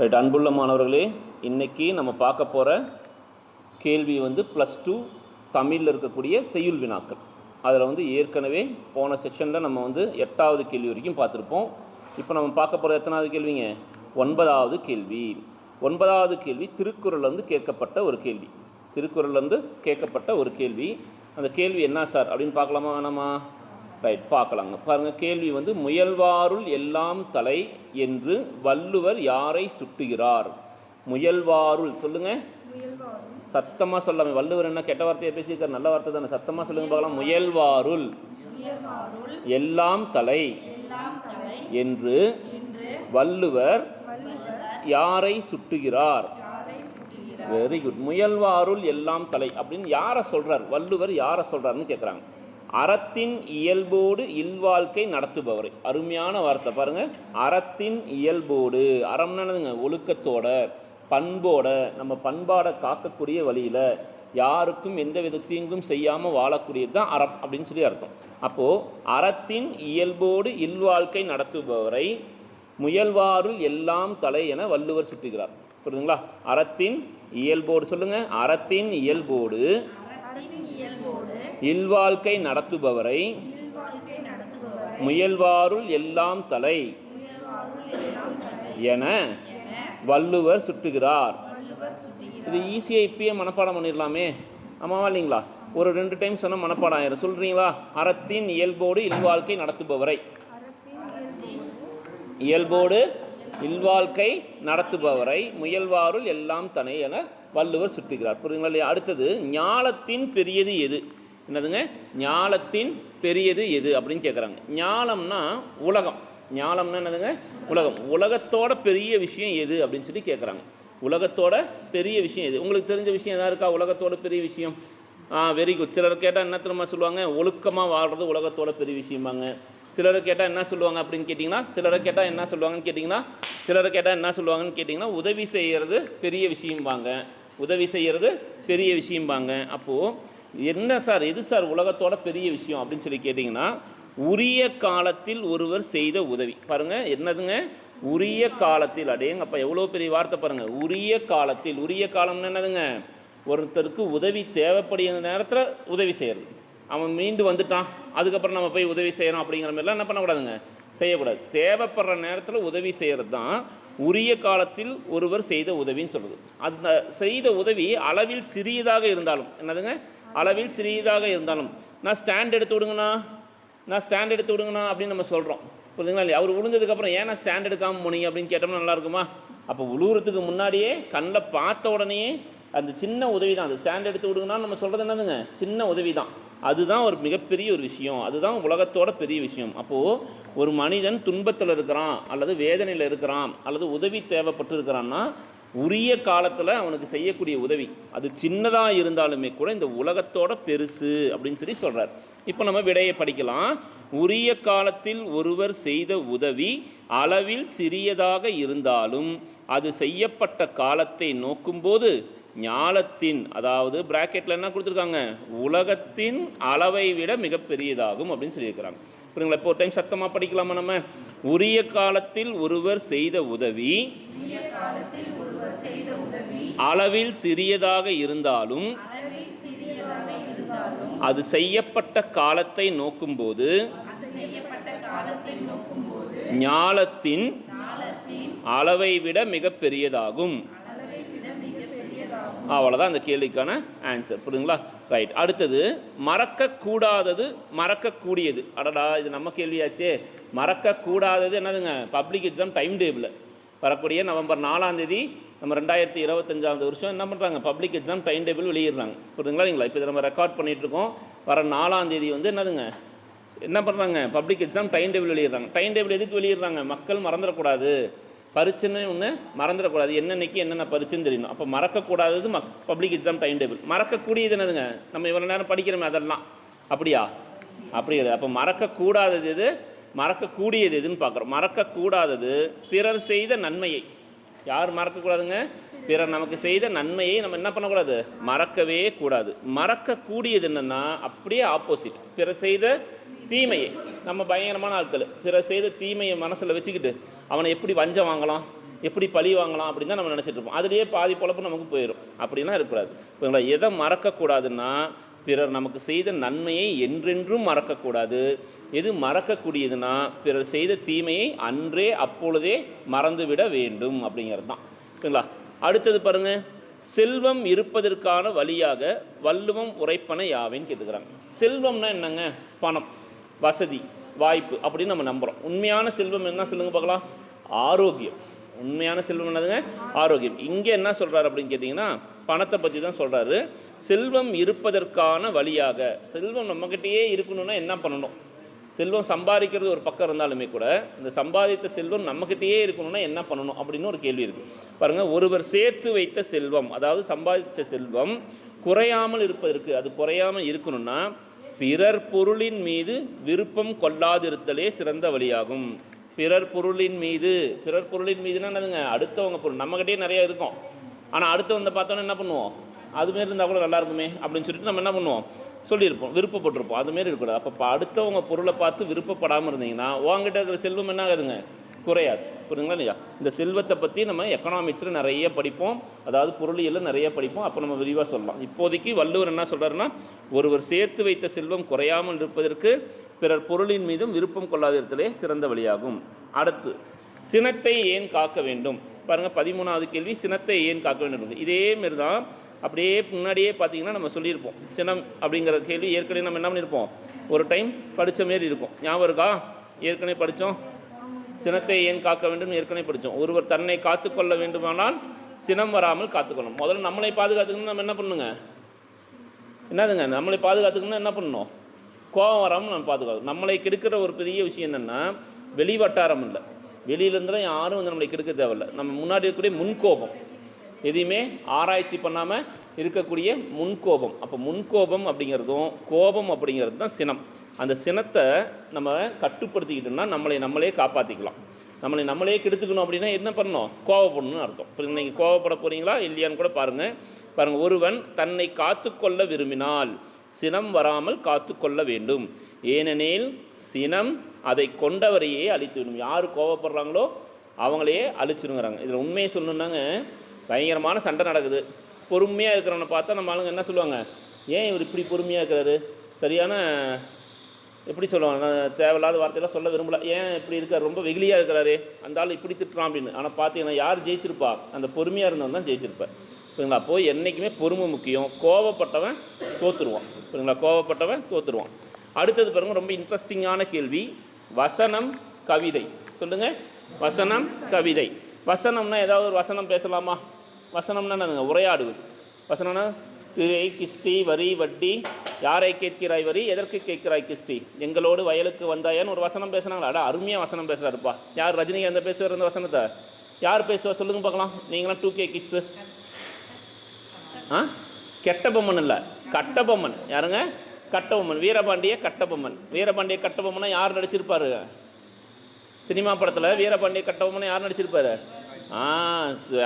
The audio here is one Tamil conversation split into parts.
ரைட். அன்புள்ள மாணவர்களே, இன்றைக்கி நம்ம பார்க்க போகிற கேள்வி +2 தமிழில் இருக்கக்கூடிய செய்யுள் வினாக்கள். அதில் ஏற்கனவே போன செக்ஷனில் நம்ம 8வது கேள்வி வரைக்கும் பார்த்துருப்போம். இப்போ நம்ம பார்க்க போகிற எத்தனாவது கேள்விங்க? 9வது கேள்வி. 9வது கேள்வி திருக்குறள்லேருந்து கேட்கப்பட்ட ஒரு கேள்வி. திருக்குறள்லேருந்து கேட்கப்பட்ட ஒரு கேள்வி. அந்த கேள்வி என்ன சார் அப்படின்னு பார்க்கலாமா வேணாமா? ரைட், பார்க்கலாங்க. பாருங்கள், கேள்வி முயல்வாருள் எல்லாம் தலை என்று வள்ளுவர் யாரை சுட்டுகிறார்? முயல்வாருள் சொல்லுங்கள், சத்தமாக சொல்லாமல். வள்ளுவர் என்ன கெட்ட வார்த்தையை பேசியிருக்கார்? நல்ல வார்த்தை தானே, சத்தமாக சொல்லுங்க பார்க்கலாம். முயல்வாருள் எல்லாம் தலை என்று வள்ளுவர் யாரை சுட்டுகிறார்? Very good. முயல்வாருள் எல்லாம் தலை அப்படின்னு யாரை சொல்கிறார்? வள்ளுவர் யாரை சொல்கிறாருன்னு கேட்குறாங்க. அறத்தின் இயல்போடு இல்வாழ்க்கை நடத்துபவரை. அருமையான வார்த்தை பாருங்கள். அறத்தின் இயல்போடு, அறம்னானதுங்க ஒழுக்கத்தோட, பண்போட, நம்ம பண்பாடை காக்கக்கூடிய வழியில் யாருக்கும் எந்த வித தீங்கும் செய்யாமல் வாழக்கூடியது தான் அறம் அப்படின்னு சொல்லி அர்த்தம். அப்போது அறத்தின் இயல்போடு இல்வாழ்க்கை நடத்துபவரை முயல்வாருள் எல்லாம் தலை என வள்ளுவர் சுட்டுகிறார். புரியுதுங்களா? அறத்தின் இயல்போடு சொல்லுங்கள். அறத்தின் இயல்போடு இல்வாழ்க்கை நடத்துபவரை முயல்வாருள் எல்லாம் தலை என வள்ளுவர் சுட்டுகிறார். இது ஈஸியாக இப்பயே மனப்பாடம் பண்ணிடலாமே. ஆமாவா இல்லைங்களா? ஒரு 2 டைம் சொன்னால் மனப்பாடம் ஆயிரும். சொல்கிறீங்களா? அறத்தின் இயல்போடு இல்வாழ்க்கை நடத்துபவரை, இயல்போடு இல்வாழ்க்கை நடத்துபவரை முயல்வாருள் எல்லாம் தனை என வள்ளுவர் சுட்டுகிறார். புரியுதுங்களா இல்லையா? அடுத்தது, ஞாலத்தின் பெரியது எது? என்னதுங்க? ஞாலத்தின் பெரியது எது அப்படின்னு கேட்குறாங்க. ஞாலம்னா உலகம். ஞாலம்னா என்னதுங்க? உலகம். உலகத்தோட பெரிய விஷயம் எது அப்படின்னு சொல்லி கேட்குறாங்க. உலகத்தோட பெரிய விஷயம் எது? உங்களுக்கு தெரிஞ்ச விஷயம் எதாவது இருக்கா? உலகத்தோட பெரிய விஷயம்? Very good. சிலர் கேட்டால் என்ன தெரியுமா சொல்லுவாங்க? ஒழுக்கமாக வாழ்கிறது உலகத்தோட பெரிய விஷயம்பாங்க. சிலரை கேட்டால் என்ன சொல்லுவாங்க அப்படின்னு கேட்டிங்கன்னா, சிலரை கேட்டால் என்ன சொல்லுவாங்கன்னு கேட்டிங்கன்னா, உதவி செய்கிறது பெரிய விஷயம்பாங்க. உதவி செய்கிறது பெரிய விஷயம்பாங்க. அப்போது என்ன சார், எது சார் உலகத்தோட பெரிய விஷயம் அப்படின்னு சொல்லி கேட்டிங்கன்னா, உரிய காலத்தில் ஒருவர் செய்த உதவி. பாருங்கள், என்னதுங்க? உரிய காலத்தில். அடேங்கப்பா, எவ்வளோ பெரிய வார்த்தை பாருங்கள். உரிய காலத்தில். உரிய காலம்னு என்னதுங்க? ஒருத்தருக்கு உதவி தேவைப்படுகிற நேரத்தில் உதவி செய்கிறது. அவன் மீண்டு வந்துட்டான், அதுக்கப்புறம் நம்ம போய் உதவி செய்யணும் அப்படிங்கிற மாதிரிலாம் என்ன பண்ணக்கூடாதுங்க? செய்யக்கூடாது. தேவைப்படுற நேரத்தில் உதவி செய்கிறது தான் உரிய காலத்தில் ஒருவர் செய்த உதவின்னு சொல்லுது. அந்த செய்த உதவி அளவில் சிறியதாக இருந்தாலும், என்னதுங்க? அளவில் சிறியதாக இருந்தாலும், நான் ஸ்டாண்ட் எடுத்து விடுங்கண்ணா அப்படின்னு நம்ம சொல்கிறோம். புரியுதுங்களா இல்லையா? அவர் விழுந்ததுக்கப்புறம் ஏன்னா ஸ்டாண்ட் எடுக்காமல் போனீங்க அப்படின்னு கேட்டோம்னா நல்லா இருக்குமா? அப்போ விழுவுறதுக்கு முன்னாடியே கண்ணில் பார்த்த உடனேயே அந்த சின்ன உதவி தான். அது ஸ்டாண்ட் எடுத்து விடுங்கன்னா நம்ம சொல்கிறது என்னதுங்க? சின்ன உதவி தான். அதுதான் ஒரு மிகப்பெரிய ஒரு விஷயம். அதுதான் உலகத்தோட பெரிய விஷயம். அப்போது ஒரு மனிதன் துன்பத்தில் இருக்கிறான், அல்லது வேதனையில் இருக்கிறான், அல்லது உதவி தேவைப்பட்டு இருக்கிறான்னா, உரிய காலத்தில் அவனுக்கு செய்யக்கூடிய உதவி அது சின்னதாக இருந்தாலுமே கூட இந்த உலகத்தோட பெருசு அப்படின்னு சொல்லி சொல்கிறார். இப்போ நம்ம விடையை படிக்கலாம். உரிய காலத்தில் ஒருவர் செய்த உதவி அளவில் சிறியதாக இருந்தாலும் அது செய்யப்பட்ட காலத்தை நோக்கும்போது ஞாலத்தின், அதாவது பிராக்கெட்டில் என்ன கொடுத்துருக்காங்க? உலகத்தின் அளவை விட மிகப்பெரியதாகும் அப்படின்னு சொல்லியிருக்கிறாங்க. புரியுங்களா? இப்போ ஒரு டைம் சத்தமாக படிக்கலாமா நம்ம? உரிய காலத்தில் ஒருவர் செய்த உதவி அளவில் சிறியதாக இருந்தாலும் அது செய்யப்பட்ட காலத்தை நோக்கும்போது ஞாலத்தின் அளவை விட மிகப்பெரியதாகும். அவ்வளோதான் அந்த கேள்விக்கான ஆன்சர். புரியுங்களா? ரைட். அடுத்தது, மறக்கக்கூடாதது மறக்கக்கூடியது. அடடா, இது நம்ம கேள்வியாச்சே. மறக்கக்கூடாதது என்னதுங்க? பப்ளிக் எக்ஸாம் டைம் டேபிள் வரக்கூடிய நவம்பர் 4ஆம் தேதி நம்ம 2025 வருஷம் என்ன பண்ணுறாங்க? பப்ளிக் எக்ஸாம் டைம் டேபிள் வெளியிடுறாங்க. புரியுதுங்களா இல்லைங்களா? இப்போ நம்ம ரெக்கார்ட் பண்ணிகிட்ருக்கோம். வர 4ஆம் தேதி என்னதுங்க? என்ன பண்ணுறாங்க? பப்ளிக் எக்ஸாம் டைம் டேபிள் வெளியிடுறாங்க. டைம் டேபிள் எதுக்கு வெளியிடுறாங்க? மக்கள் மறந்துடக்கூடாது, பரீட்சைன்னு ஒன்று மறந்துடக்கூடாது, என்னன்னைக்கு என்னென்ன பரீட்சைன்னு தெரியணும். அப்போ மறக்கக்கூடாதது பப்ளிக் எக்ஸாம் டைம் டேபிள். மறக்கக்கூடியது என்னதுங்க? நம்ம இவ்வளோ நேரம் படிக்கிறோமே அதெல்லாம். அப்படியா? அப்படி இல்லை. அப்போ மறக்கக்கூடாதது எது, மறக்கக்கூடியது எதுன்னு பார்க்குறோம். மறக்கக்கூடாதது பிறர் செய்த நன்மையை. யார் மறக்கக்கூடாதுங்க? பிறர் நமக்கு செய்த நன்மையை நம்ம என்ன பண்ணக்கூடாது? மறக்கவே கூடாது. மறக்கக்கூடியது என்னென்னா அப்படியே ஆப்போசிட். பிறர் செய்த தீமையை, நம்ம பயங்கரமான ஆட்கள், பிறர் செய்த தீமையை மனசில் வச்சுக்கிட்டு அவனை எப்படி வஞ்சம் வாங்கலாம், எப்படி பழி வாங்கலாம் அப்படின்னு தான் நம்ம நினச்சிட்டு இருப்போம். அதுலேயே பாதி பொழப்பு நமக்கு போயிடும். அப்படிலாம் இருக்கக்கூடாது. இப்போ எதை மறக்கக்கூடாதுன்னா, பிறர் நமக்கு செய்த நன்மையை என்றென்றும் மறக்கக்கூடாது. எது மறக்கக்கூடியதுன்னா, பிறர் செய்த தீமையை அன்றே அப்பொழுதே மறந்துவிட வேண்டும் அப்படிங்கிறது தான். ஓகேங்களா? அடுத்தது பாருங்கள், செல்வம் இருப்பதற்கான வழியாக வள்ளுவம் உரைப்பன யாவைன்னு கேட்டுக்கிறாங்க. செல்வம்னா என்னங்க? பணம், வசதி, வாய்ப்பு அப்படின்னு நம்ம நம்புகிறோம். உண்மையான செல்வம் என்ன சொல்லுங்கள் பார்க்கலாம்? ஆரோக்கியம். உண்மையான செல்வம் என்னதுங்க? ஆரோக்கியம். இங்கே என்ன சொல்கிறார் அப்படின்னு கேட்டிங்கன்னா, பணத்தை பற்றி தான் சொல்கிறாரு. செல்வம் இருப்பதற்கான வழியாக, செல்வம் நம்மக்கிட்டேயே இருக்கணும்னா என்ன பண்ணணும்? செல்வம் சம்பாதிக்கிறது ஒரு பக்கம் இருந்தாலுமே கூட, இந்த சம்பாதித்த செல்வம் நம்மக்கிட்டேயே இருக்கணும்னா என்ன பண்ணணும் அப்படின்னு ஒரு கேள்வி இருக்குது. பாருங்கள், ஒருவர் சேர்த்து வைத்த செல்வம், அதாவது சம்பாதித்த செல்வம் குறையாமல் இருப்பதற்கு, அது குறையாமல் இருக்கணும்னா பிறர் பொருளின் மீது விருப்பம் கொள்ளாதிருத்தலே சிறந்த வழியாகும். பிறர் பொருளின் மீதுனா என்னதுங்க? அடுத்தவங்க பொருள். நம்மகிட்டே நிறைய இருக்கும், ஆனால் அடுத்தவங்க பார்த்தோன்னா என்ன பண்ணுவோம்? அதுமாரி இருந்தால் கூட நல்லா இருக்குமே அப்படின்னு சொல்லிட்டு நம்ம என்ன பண்ணுவோம்? சொல்லியிருப்போம், விருப்பப்பட்டிருப்போம். அதுமாரி இருக்கக்கூடாது. அப்போ அடுத்தவங்க பொருளை பார்த்து விருப்பப்படாமல் இருந்தீங்கன்னா உங்ககிட்ட இருக்கிற செல்வம் என்ன ஆகுதுங்க? குறையாது. புரியுதுங்களா இல்லையா? இந்த செல்வத்தை பற்றி நம்ம எக்கனாமிக்ஸில் நிறைய படிப்போம், அதாவது பொருளியலில் நிறைய படிப்போம். அப்போ நம்ம விரிவாக சொல்லலாம். இப்போதைக்கு வள்ளுவர் என்ன சொல்கிறாருன்னா, ஒருவர் சேர்த்து வைத்த செல்வம் குறையாமல் இருப்பதற்கு பிறர் பொருளின் மீதும் விருப்பம் கொள்ளாதிருத்தலே சிறந்த வழியாகும். அடுத்து, சினத்தை ஏன் காக்க வேண்டும்? பாருங்கள், 13வது கேள்வி, சினத்தை ஏன் காக்க வேண்டும். இதேமாரி தான் அப்படியே முன்னாடியே பார்த்தீங்கன்னா நம்ம சொல்லியிருப்போம். சினம் அப்படிங்கிற கேள்வி ஏற்கனவே நம்ம என்ன பண்ணியிருப்போம்? ஒரு டைம் படித்த மாரி இருக்கும். ஞாபகம் இருக்கா? ஏற்கனவே படித்தோம். சினத்தை ஏன் காக்க வேண்டும் ஏற்கனவே படித்தோம். ஒருவர் தன்னை காத்துக்கொள்ள வேண்டுமானால் சினம் வராமல் காத்துக்கொள்ளணும். முதல்ல நம்மளை பாதுகாத்துக்கணும்னு நம்ம என்ன பண்ணுங்க? என்னதுங்க? நம்மளை பாதுகாத்துக்கணும்னா என்ன பண்ணணும்? கோபம் வராமல் நம்ம பாதுகாக்கணும். நம்மளை கெடுக்கிற ஒரு பெரிய விஷயம் என்னென்னா, வெளி வட்டாரம் இல்லை, வெளியிலேருந்துலாம் யாரும் வந்து நம்மளை கெடுக்க தேவையில்லை. நம்ம முன்னாடி இருக்கக்கூடிய முன்கோபம், எதையுமே ஆராய்ச்சி பண்ணாமல் இருக்கக்கூடிய முன்கோபம். அப்போ முன்கோபம் அப்படிங்கிறதும் கோபம் அப்படிங்கிறது தான் சினம். அந்த சினத்தை நம்ம கட்டுப்படுத்திக்கிட்டோம்னா நம்மளே காப்பாற்றிக்கலாம். நம்மளே கெடுத்துக்கணும் அப்படின்னா என்ன பண்ணணும்? கோபப்படணும்னு அர்த்தம். இப்போ நீங்கள் கோபப்பட போகிறீங்களா இல்லையான்னு கூட பாருங்கள். ஒருவன் தன்னை காத்துக்கொள்ள விரும்பினால் சினம் வராமல் காத்துக்கொள்ள வேண்டும். ஏனெனில் சினம் அதை கொண்டவரையே அழித்துவிடும். யார் கோபப்படுறாங்களோ அவங்களையே அழிச்சிருங்கிறாங்க. இதில் உண்மையை சொல்லணுன்னாங்க, பயங்கரமான சண்டை நடக்குது. பொறுமையாக இருக்கிறவனை பார்த்தா நம்ம ஆளுங்க என்ன சொல்லுவாங்க? ஏன் இவர் இப்படி பொறுமையாக இருக்கிறாரு? சரியான எப்படி சொல்லுவாங்க? நான் தேவையில்லாத வார்த்தையெல்லாம் சொல்ல விரும்பல. ஏன் இப்படி இருக்கார்? ரொம்ப வெகுளியாக இருக்கிறாரு, அந்த ஆள் இப்படி திட்டுறான் அப்படின்னு. ஆனால் பார்த்தீங்கன்னா யார் ஜெயிச்சிருப்பா? அந்த பொறுமையாக இருந்தவன் தான் ஜெயிச்சிருப்பேன். சரிங்களா? அப்போது என்றைக்குமே பொறுமை முக்கியம். கோவப்பட்டவன் தோற்றுருவான். சரிங்களா? கோவப்பட்டவன் தோற்றுருவான். அடுத்தது பாருங்க, ரொம்ப இன்ட்ரெஸ்டிங்கான கேள்வி. வசனம், கவிதை. சொல்லுங்கள். வசனம், கவிதை. வசனம்னா ஏதாவது ஒரு வசனம் பேசலாமா? வசனம்னா என்னங்க? உரையாடுவது. வசனம்னா திரை, கிஸ்தி, வரி, வட்டி, யாரை கேட்கிறாய் வரி, எதற்கு கேட்கிறாய் கிஸ்தி, எங்களோடு வயலுக்கு வந்தாயான்னு ஒரு வசனம் பேசுனாங்களா? அடா, அருமையாக வசனம் பேசுகிறாருப்பா. யார்? ரஜினிகாந்த் பேசுவார் அந்த வசனத்தை. யார் பேசுவா சொல்லுங்க பார்க்கலாம். நீங்களாம் 2K கிட்ஸு. கெட்ட பொம்மன் இல்லை, கட்டபொம்மன். யாருங்க? கட்டபொம்மன். வீரபாண்டிய கட்டபொம்மன். வீரபாண்டிய கட்டபொம்மனை யார் நடிச்சிருப்பாரு? சினிமா படத்தில் வீரபாண்டிய கட்டபொம்மனை யார் நடிச்சிருப்பாரு?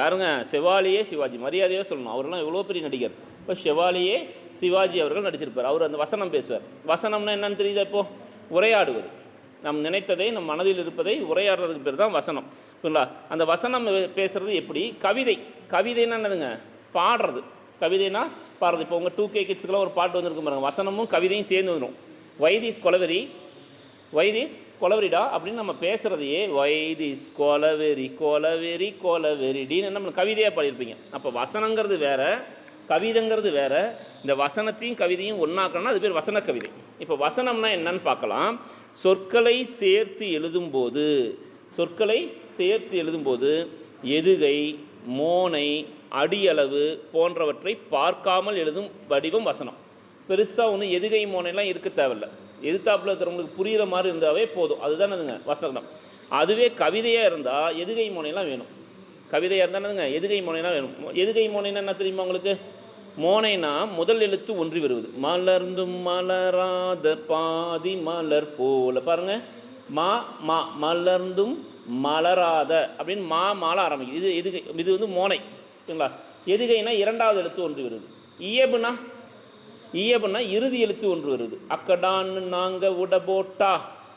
யாருங்க? செவாலியே சிவாஜி. மரியாதையாக சொல்லணும், அவரெல்லாம் எவ்வளோ பெரிய நடிகர். இப்போ செவாலியே சிவாஜி அவர்கள் நடிச்சிருப்பார். அவர் அந்த வசனம் பேசுவார். வசனம்னா என்னன்னு தெரியுதா? இப்போது உரையாடுவது. நம் நினைத்ததை, நம் மனதில் இருப்பதை உரையாடுறதுக்கு பேர் தான் வசனம். புரியுங்களா? அந்த வசனம் பேசுகிறது எப்படி? கவிதை. கவிதைன்னா என்னதுங்க? பாடுறது. கவிதைனா பாடுறது. இப்போ உங்கள் 2K கிட்ஸுக்கெல்லாம் ஒரு பாட்டு வந்துருக்கு பாருங்க, வசனமும் கவிதையும் சேர்ந்து வந்துடும். வைதிஸ் கொலவெறி, வைதிஸ் கொலவெறிடா அப்படின்னு நம்ம பேசுகிறதையே வைதிஸ் கொலவெறி கொலவெறி கொலவெறிடின்னு நம்ம கவிதையாக பாடியிருப்பீங்க. அப்போ வசனங்கிறது வேறு, கவிதைங்கிறது வேறு. இந்த வசனத்தையும் கவிதையும் ஒன்றாக்கணும்னா அது பேர் வசன கவிதை. இப்போ வசனம்னா என்னன்னு பார்க்கலாம். சொற்களை சேர்த்து எழுதும்போது எதுகை, மோனை, அடியளவு போன்றவற்றை பார்க்காமல் எழுதும் வடிவம் வசனம். பெருசாக ஒன்று எதுகை மோனைலாம் இருக்க தேவையில்லை. எதிர்த்தாப்பில் இருக்கிறவங்களுக்கு புரிகிற மாதிரி இருந்தாவே போதும். அதுதான் என்னதுங்க? வசனம். அதுவே கவிதையாக இருந்தால் எதுகை மோனைலாம் வேணும். கவிதையாக இருந்தால் என்னதுங்க? எதுகை மோனைலாம் வேணும். எதுகை மோனைன்னா என்ன தெரியுமா உங்களுக்கு? மோனைனா முதல் எழுத்து ஒன்றி வருவது. மலர்ந்தும் மலராத பாதி மலர் போல. பாருங்கள், மா மா, மலர்ந்தும் மலராத அப்படின்னு மால ஆரம்பிக்குது. இது எதுகை, இது வந்து மோனை. சரிங்களா? எதுகைனா இரண்டாவது எழுத்து ஒன்று வருது. இயபுனா இறுதி எழுத்து ஒன்று வருது. அக்கடான்னு நாங்கள் உட போட்டா,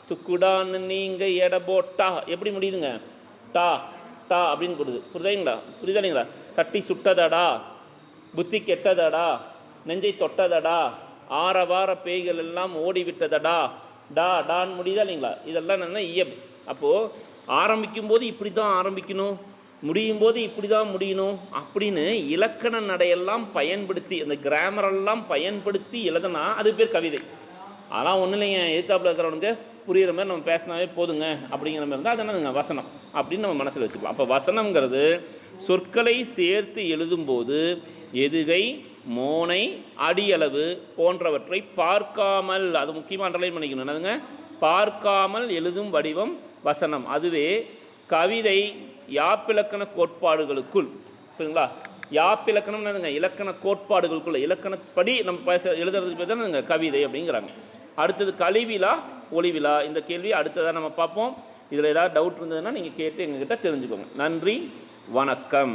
துக்குடான்னு நீங்கள் எடை போட்டா. எப்படி முடியுதுங்க? டா. டா அப்படின்னு கொடுது. புரியுதா இல்லைங்களா? சட்டி சுட்டதடா, புத்தி கெட்டதடா, நெஞ்சை தொட்டதடா, ஆரவார பேய்கள் எல்லாம் ஓடிவிட்டதடா, டா டான்னு முடியுதா இல்லைங்களா? இதெல்லாம் என்னென்னா இயப். அப்போது ஆரம்பிக்கும் போது இப்படி தான் ஆரம்பிக்கணும், முடியும் போது இப்படி தான் முடியணும் அப்படின்னு இலக்கண நடையெல்லாம் பயன்படுத்தி, அந்த கிராமரெல்லாம் பயன்படுத்தி எழுதுனா அது பேர் கவிதை. அதெல்லாம் ஒன்றும் இல்லைங்க, எதிர்த்தாப்பில் இருக்கிறவனுக்கு புரிகிற மாதிரி நம்ம பேசினாவே போதுங்க அப்படிங்கிற மாதிரி இருந்தால் அது என்னதுங்க வசனம் அப்படின்னு நம்ம மனசில் வச்சுக்கலாம். அப்போ வசனம்ங்கிறது சொற்களை சேர்த்து எழுதும்போது எதுகை, மோனை, அடியளவு போன்றவற்றை பார்க்காமல், அது முக்கியமாக அண்டர்லைன் பண்ணிக்கணும், என்னதுங்க, பார்க்காமல் எழுதும் வடிவம் வசனம். அதுவே கவிதை யாப்பிலக்கண கோட்பாடுகளுக்குள், புரியுங்களா? யாப்பிலக்கணம் என்னதுங்க, இலக்கண கோட்பாடுகளுக்குள்ள இலக்கணப்படி நம்ம எழுதுறதுக்கு பேர் தானே கவிதை அப்படிங்கிறாங்க. அடுத்தது கலிவிழா ஒளிவிழா. இந்த கேள்வி அடுத்ததாக நம்ம பார்ப்போம். இதில் ஏதாவது டவுட் இருந்ததுன்னா நீங்கள் கேட்டு எங்ககிட்ட தெரிஞ்சுக்கோங்க. நன்றி, வணக்கம்.